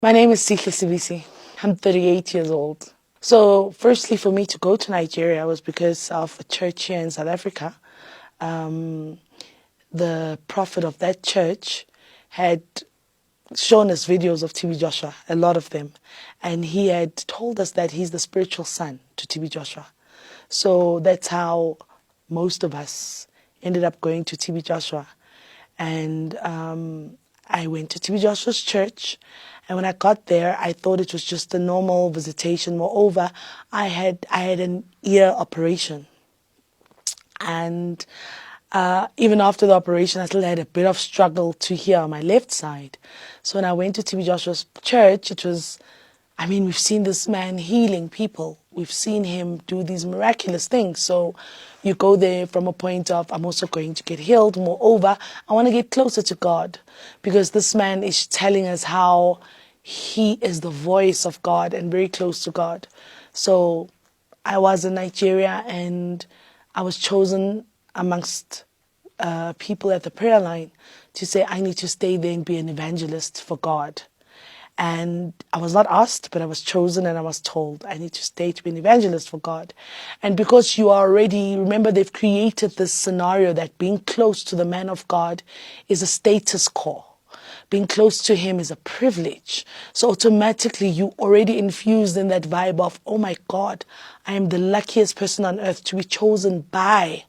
My name is Sihle Sibisi. I'm 38 years old. So, firstly, for me to go to Nigeria was because of a church here in South Africa. Um, the prophet of that church had shown us videos of TB Joshua, a lot of them, and he had told us that he's the spiritual son to TB Joshua. So that's how most of us ended up going to TB Joshua. And I went to TB Joshua's church, and when I got there, I thought it was just a normal visitation. Moreover, I had an ear operation, and even after the operation, I still had a bit of struggle to hear on my left side. So when I went to TB Joshua's church, it was, we've seen this man healing people. We've seen him do these miraculous things. So you go there from a point of, I'm also going to get healed. Moreover, I want to get closer to God, because this man is telling us how he is the voice of God and very close to God. So I was in Nigeria, and I was chosen amongst people at the prayer line to say I need to stay there and be an evangelist for God. And I was not asked, but I was chosen, and I was told I need to stay to be an evangelist for God. And because you are already, remember, they've created this scenario that being close to the man of God is a status quo. Being close to him is a privilege. So automatically you already infused in that vibe of, oh my God, I am the luckiest person on earth to be chosen by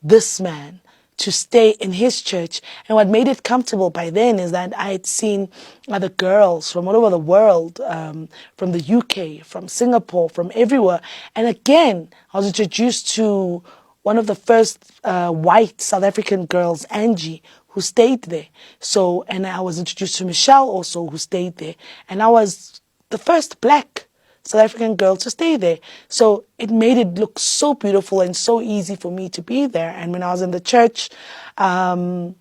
this man to stay in his church. And what made it comfortable by then is that I had seen other girls from all over the world, from the UK, from Singapore, from everywhere. And again, I was introduced to one of the first white South African girls, Angie, who stayed there. So, and I was introduced to Michelle also, who stayed there. And I was the first black South African girl to stay there. So it made it look so beautiful and so easy for me to be there. And when I was in the church, obviously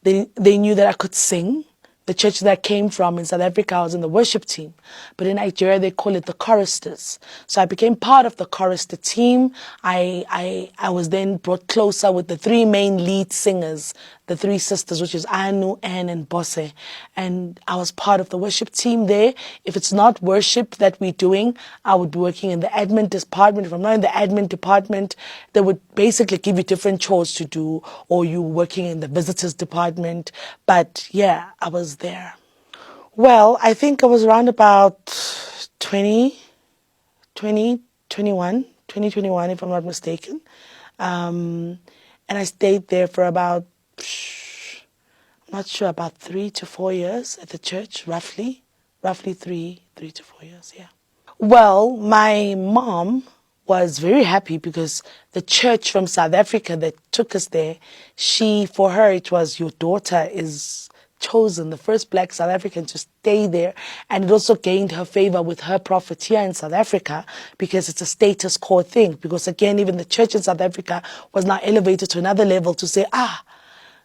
they knew that I could sing. The church that I came from in South Africa, I was in the worship team. But in Nigeria, they call it the choristers. So I became part of the chorister team. I was then brought closer with the three main lead singers, the three sisters, which is Anu, Anne, and Bosse. And I was part of the worship team there. If it's not worship that we're doing, I would be working in the admin department. If I'm not in the admin department, they would basically give you different chores to do, or you working in the visitors department. But yeah, I was there. Well, I think I was around about 2021, if I'm not mistaken. And I stayed there for about, I'm not sure, about 3 to 4 years at the church, roughly. Roughly three to 4 years, yeah. Well, my mom was very happy because the church from South Africa that took us there, for her, it was, your daughter is chosen, the first black South African to stay there. And it also gained her favor with her prophet here in South Africa, because it's a status quo thing. Because again, even the church in South Africa was now elevated to another level to say,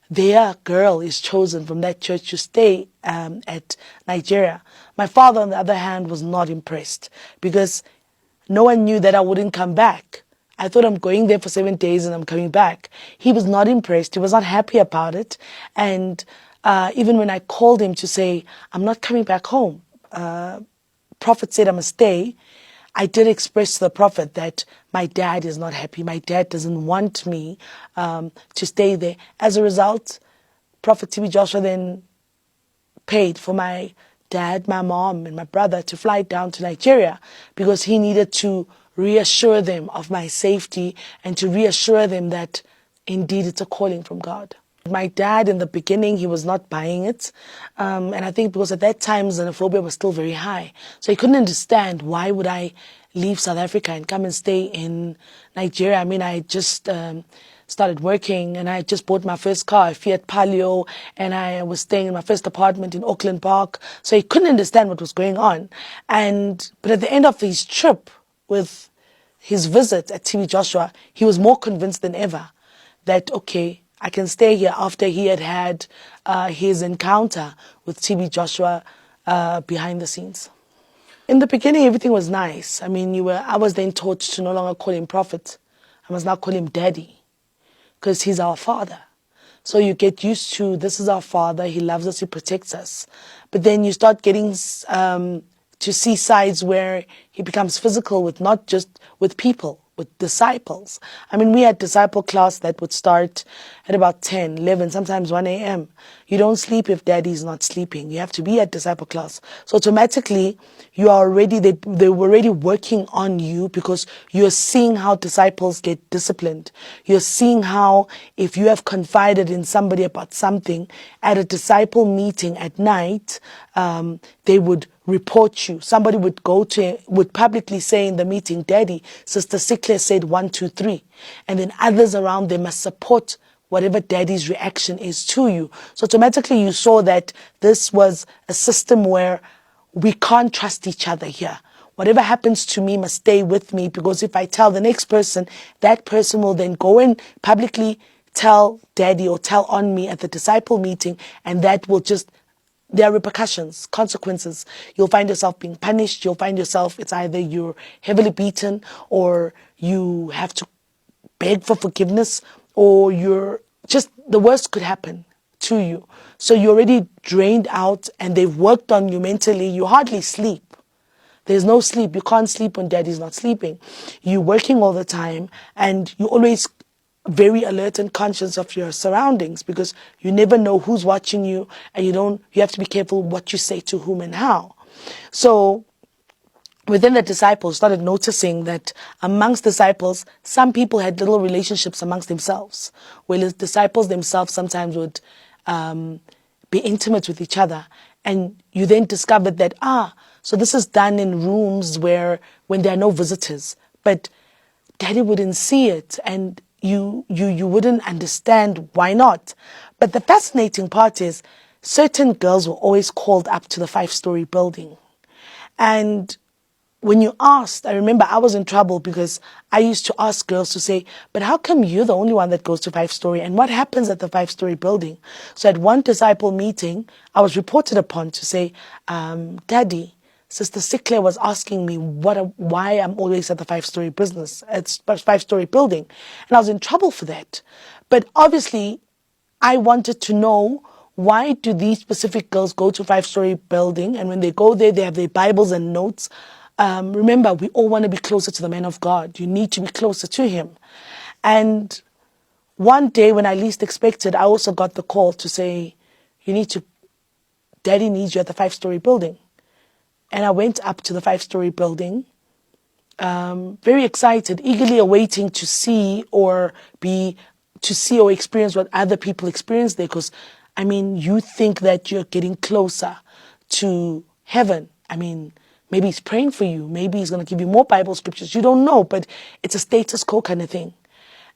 their girl is chosen from that church to stay at Nigeria. My father, on the other hand, was not impressed, because no one knew that I wouldn't come back. I thought I'm going there for 7 days and I'm coming back. He was not impressed. He was not happy about it. And even when I called him to say, I'm not coming back home, prophet said I must stay, I did express to the prophet that my dad is not happy. My dad doesn't want me to stay there. As a result, Prophet TB Joshua then paid for my dad, my mom, and my brother to fly down to Nigeria, because he needed to reassure them of my safety and to reassure them that indeed it's a calling from God. My dad, in the beginning, he was not buying it. And I think because at that time, xenophobia was still very high. So he couldn't understand, why would I leave South Africa and come and stay in Nigeria? I mean, I had just started working, and I had just bought my first car, a Fiat Palio, and I was staying in my first apartment in Auckland Park. So he couldn't understand what was going on. But at the end of his trip, with his visit at TB Joshua, he was more convinced than ever that, okay, I can stay here, after he had his encounter with TB Joshua behind the scenes. In the beginning, everything was nice. I mean, I was then taught to no longer call him prophet. I must now call him daddy, because he's our father. So you get used to, this is our Father, He loves us, He protects us. But then you start getting to see sides where He becomes physical with not just with people, with disciples. I mean, we had disciple class that would start at about 10, 11, sometimes 1 a.m. You don't sleep if daddy's not sleeping. You have to be at disciple class. So automatically, you are already, they were already working on you because you're seeing how disciples get disciplined. You're seeing how if you have confided in somebody about something at a disciple meeting at night, they would report you. Somebody would would publicly say in the meeting, Daddy, Sister Sihle said 1, 2, 3. And then others around them must support whatever daddy's reaction is to you. So automatically you saw that this was a system where we can't trust each other here. Whatever happens to me must stay with me, because if I tell the next person, that person will then go and publicly tell daddy or tell on me at the disciple meeting, and that will just, there are repercussions, consequences. You'll find yourself being punished. You'll find yourself, it's either you're heavily beaten or you have to beg for forgiveness, or you're just, the worst could happen to you. So you're already drained out and they've worked on you mentally. You hardly sleep. There's no sleep. You can't sleep when daddy's not sleeping. You're working all the time and you're always very alert and conscious of your surroundings, because you never know who's watching you, and you have to be careful what you say to whom and how. So within the disciples, started noticing that amongst disciples, some people had little relationships amongst themselves, where the disciples themselves sometimes would be intimate with each other. And you then discovered that, so this is done in rooms when there are no visitors. But daddy wouldn't see it, and you wouldn't understand why not. But the fascinating part is certain girls were always called up to the 5-story building. And when you asked, I remember I was in trouble because I used to ask girls to say, but how come you're the only one that goes to 5-story? And what happens at the 5-story building? So at one disciple meeting, I was reported upon to say, Daddy, Sister Sihle was asking me why I'm always at the 5-story business, it's 5-story building. And I was in trouble for that. But obviously, I wanted to know, why do these specific girls go to 5-story building? And when they go there, they have their Bibles and notes. Remember, we all want to be closer to the man of God. You need to be closer to him. And one day when I least expected, I also got the call to say, Daddy needs you at the 5-story building. And I went up to the 5-story building, very excited, eagerly awaiting to see or experience what other people experience there. Because, I mean, you think that you're getting closer to heaven. I mean, maybe he's praying for you. Maybe he's going to give you more Bible scriptures. You don't know, but it's a status quo kind of thing.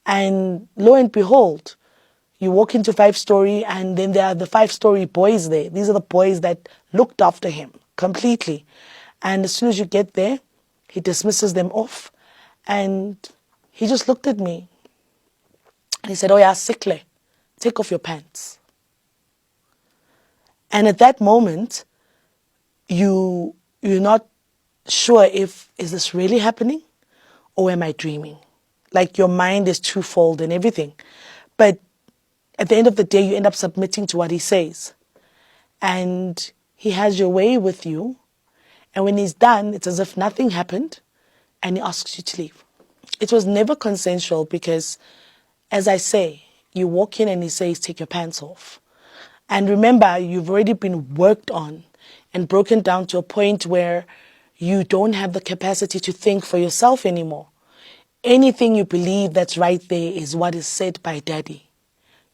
And lo and behold, you walk into 5-story, and then there are the 5-story boys there. These are the boys that looked after him completely. And as soon as you get there, he dismisses them off. And he just looked at me. And he said, oh yeah, Sihle, take off your pants. And at that moment, you're not sure is this really happening or am I dreaming? Like your mind is twofold and everything. But at the end of the day, you end up submitting to what he says. And he has your way with you. And when he's done, it's as if nothing happened, and he asks you to leave. It was never consensual because, as I say, you walk in and he says, take your pants off. And remember, you've already been worked on and broken down to a point where you don't have the capacity to think for yourself anymore. Anything you believe that's right there is what is said by daddy.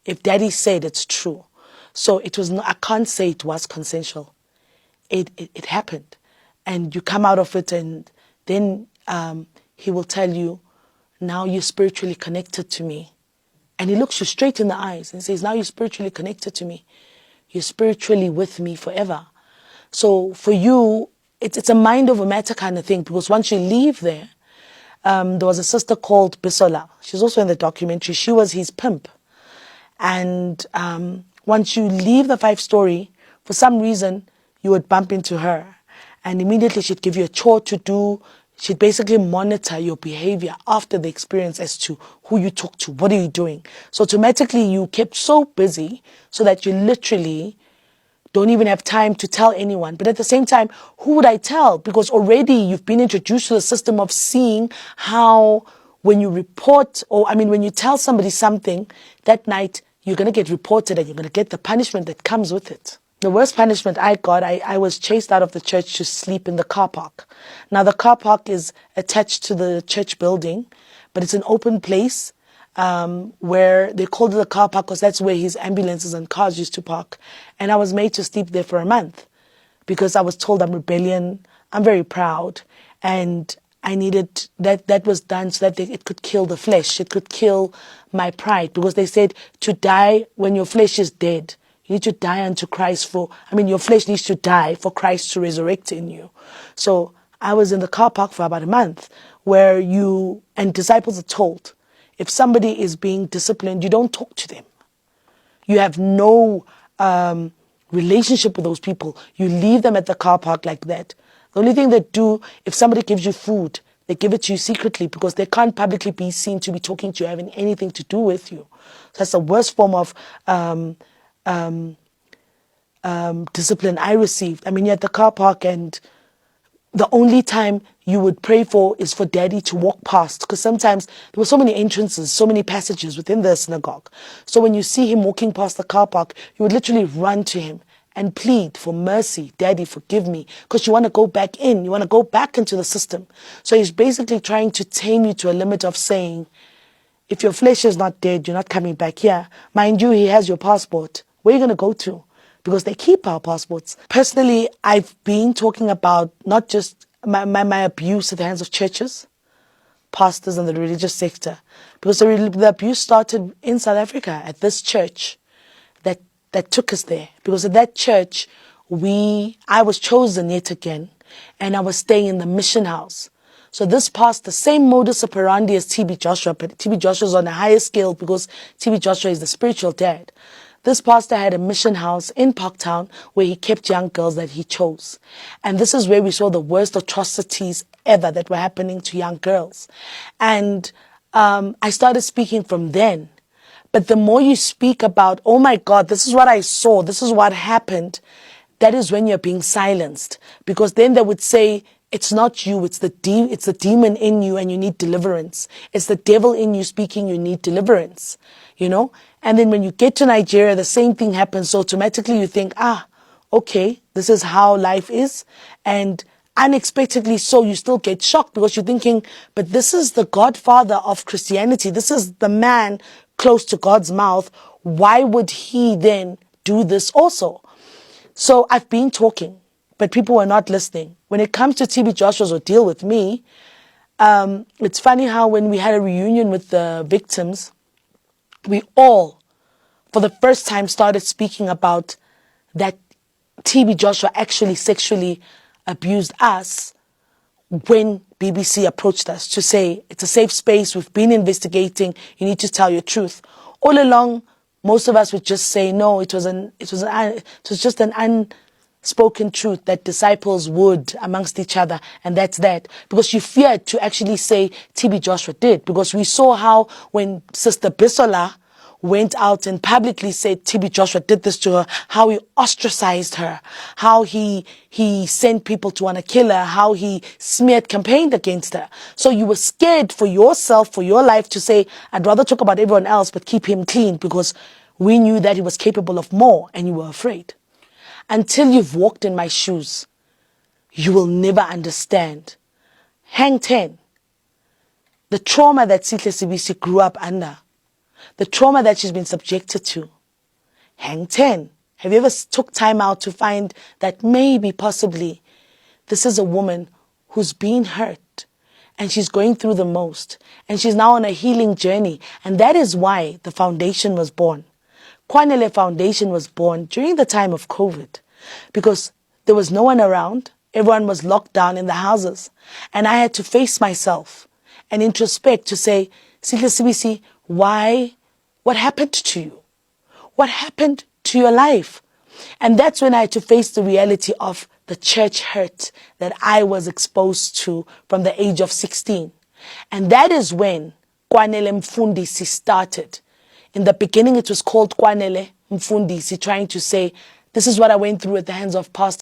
If daddy said, it's true. So it was not, I can't say it was consensual. It happened. And you come out of it, and then he will tell you, now you're spiritually connected to me. And he looks you straight in the eyes and says, now you're spiritually connected to me. You're spiritually with me forever. So for you, it's a mind over matter kind of thing, because once you leave there was a sister called Bisola. She's also in the documentary. She was his pimp. And once you leave the 5-story, for some reason, you would bump into her. And immediately she'd give you a chore to do. she'd basically monitor your behavior after the experience as to who you talk to, what are you doing. So automatically you kept so busy so that you literally don't even have time to tell anyone. But at the same time, who would I tell? Because already you've been introduced to the system of seeing how when you report, when you tell somebody something, that night you're going to get reported and you're going to get the punishment that comes with it. The worst punishment I got, I was chased out of the church to sleep in the car park. Now, the car park is attached to the church building, but it's an open place where they called it the car park because that's where his ambulances and cars used to park. And I was made to sleep there for a month because I was told I'm rebellion, I'm very proud, and I needed that was done so that it could kill the flesh. It could kill my pride, because they said to die when your flesh is dead. You need to die unto Christ your flesh needs to die for Christ to resurrect in you. So I was in the car park for about a month where disciples are told, if somebody is being disciplined, you don't talk to them. You have no relationship with those people. You leave them at the car park like that. The only thing they do, if somebody gives you food, they give it to you secretly because they can't publicly be seen to be talking to you, having anything to do with you. So that's the worst form of discipline I received. You're at the car park and the only time you would pray is for daddy to walk past, because sometimes there were so many entrances, so many passages within the synagogue. So when you see him walking past the car park, you would literally run to him and plead for mercy. Daddy, forgive me, because you want to go back in. You want to go back into the system. So he's basically trying to tame you to a limit of saying, if your flesh is not dead, you're not coming back here. Mind you, he has your passport. Where are you going to go to? Because they keep our passports. Personally, I've been talking about not just my abuse at the hands of churches, pastors, and the religious sector. Because the abuse started in South Africa at this church that took us there. Because at that church, I was chosen yet again, and I was staying in the mission house. So this pastor, same modus operandi as TB Joshua, but TB Joshua is on a higher scale because TB Joshua is the spiritual dad. This pastor had a mission house in Parktown where he kept young girls that he chose. And this is where we saw the worst atrocities ever that were happening to young girls. And I started speaking from then. But the more you speak about, oh my God, this is what I saw, this is what happened, that is when you're being silenced. Because then they would say, it's not you, it's the demon in you and you need deliverance. It's the devil in you speaking, you need deliverance, And then when you get to Nigeria, the same thing happens. So automatically you think, okay, this is how life is. And unexpectedly so, you still get shocked because you're thinking, but this is the godfather of Christianity. This is the man close to God's mouth. Why would he then do this also? So I've been talking, but people were not listening. When it comes to TB Joshua's ordeal with me, it's funny how when we had a reunion with the victims, we all, for the first time, started speaking about that TB Joshua actually sexually abused us when BBC approached us to say, it's a safe space, we've been investigating, you need to tell your truth. All along, most of us would just say, no, it was just an unspoken truth that disciples would amongst each other, and that's that. Because you feared to actually say TB Joshua did, because we saw how when Sister Bisola went out and publicly said TB Joshua did this to her, how he ostracized her, how he sent people to want to kill her, how he campaigned against her. So you were scared for yourself, for your life, to say, I'd rather talk about everyone else but keep him clean, because we knew that he was capable of more, and you were afraid. Until you've walked in my shoes, you will never understand. Hang 10. The trauma that Sihle Sibisi grew up under, the trauma that she's been subjected to. Hang 10. Have you ever took time out to find that maybe, possibly, this is a woman who's been hurt and she's going through the most, and she's now on a healing journey, and that is why the foundation was born. Kwanele Foundation was born during the time of COVID because there was no one around. Everyone was locked down in the houses, and I had to face myself and introspect to say, Sihle Sibisi, why? What happened to you? What happened to your life? And that's when I had to face the reality of the church hurt that I was exposed to from the age of 16. And that is when Kwanele Mfundisi started. In the beginning, it was called Kwanele Mfundisi, trying to say, this is what I went through at the hands of pastors.